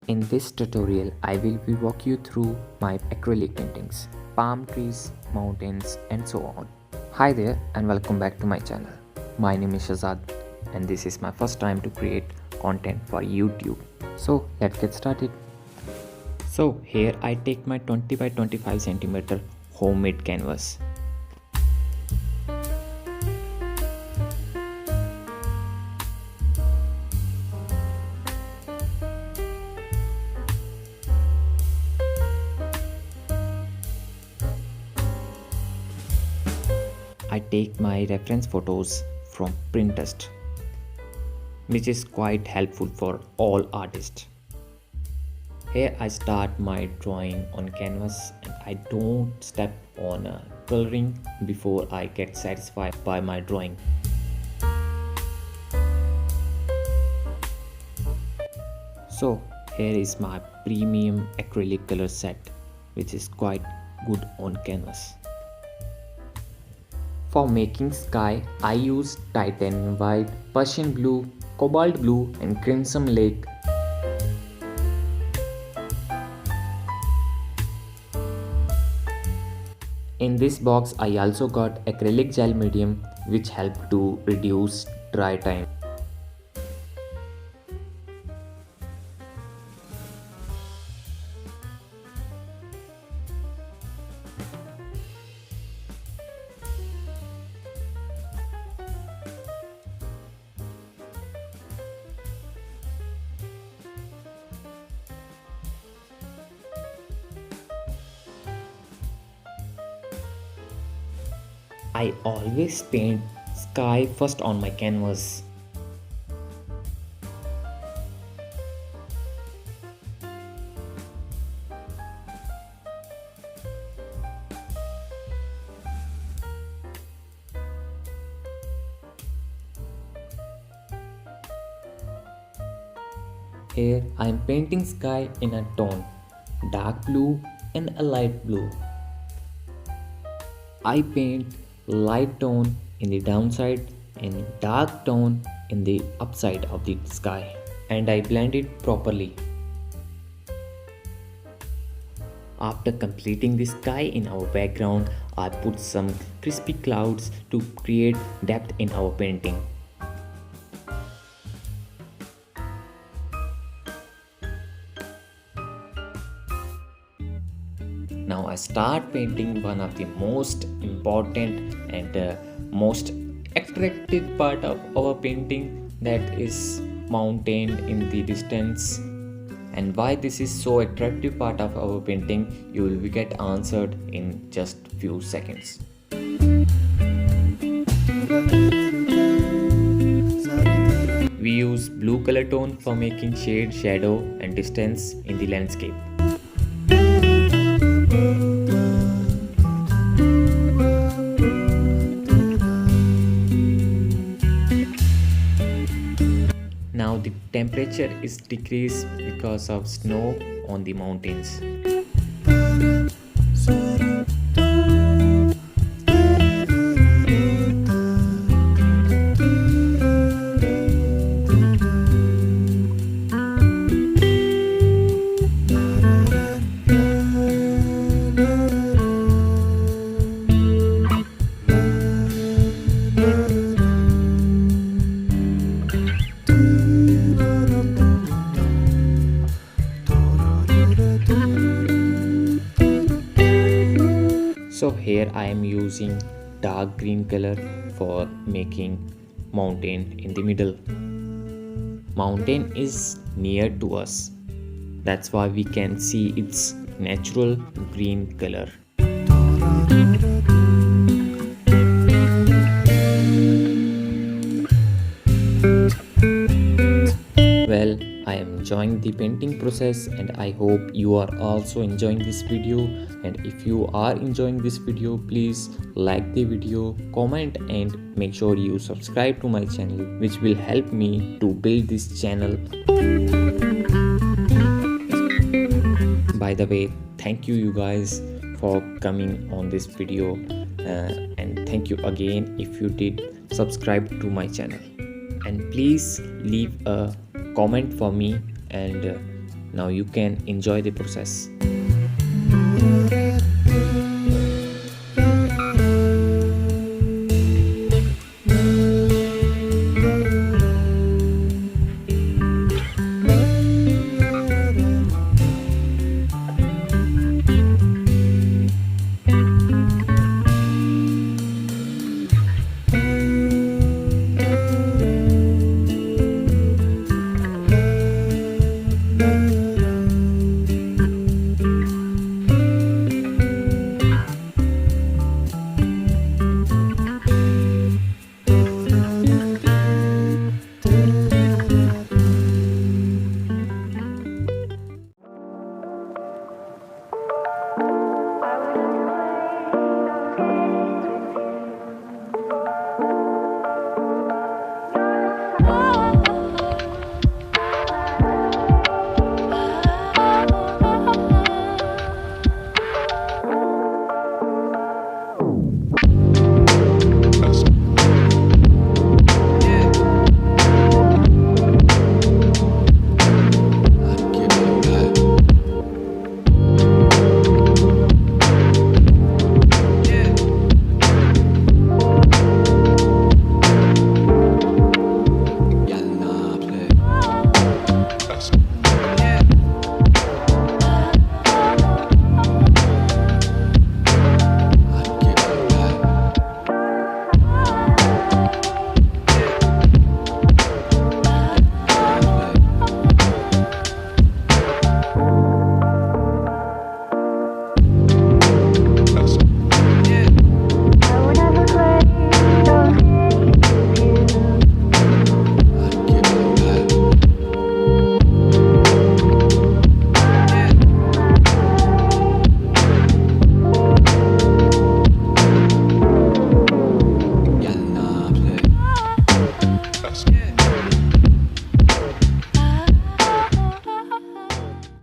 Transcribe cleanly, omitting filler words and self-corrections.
In this tutorial, I will be walk you through my acrylic paintings, palm trees, mountains and so on. Hi there and welcome back to my channel. My name is Shazad and this is my first time to create content for YouTube. So let's get started. So here I take my 20 by 25 centimeter homemade canvas. I take my reference photos from Pinterest, which is quite helpful for all artists. Here I start my drawing on canvas and I don't step on coloring before I get satisfied by my drawing. So here is my premium acrylic color set, which is quite good on canvas. For making sky, I use titanium white, Persian blue, cobalt blue and crimson lake. In this box, I also got acrylic gel medium which help to reduce dry time. I always paint sky first on my canvas. Here I am painting sky in a tone, dark blue and a light blue. I paint light tone in the downside and dark tone in the upside of the sky, and I blend it properly. After completing the sky in our background, I put some crispy clouds to create depth in our painting. Now I start painting one of the most important and most attractive part of our painting, that is mountain in the distance. And why this is so attractive part of our painting, you will get answered in just few seconds. We use blue color tone for making shade, shadow and distance in the landscape. Now the temperature is decreased because of snow on the mountains. So here I am using dark green color for making mountain in the middle. Mountain is near to us. That's why we can see its natural green color. Well, I am enjoying the painting process and I hope you are also enjoying this video. And if you are enjoying this video, please like the video, comment and make sure you subscribe to my channel, which will help me to build this channel. By the way, thank you guys for coming on this video and thank you again if you did subscribe to my channel. And please leave a comment for me and Now you can enjoy the process.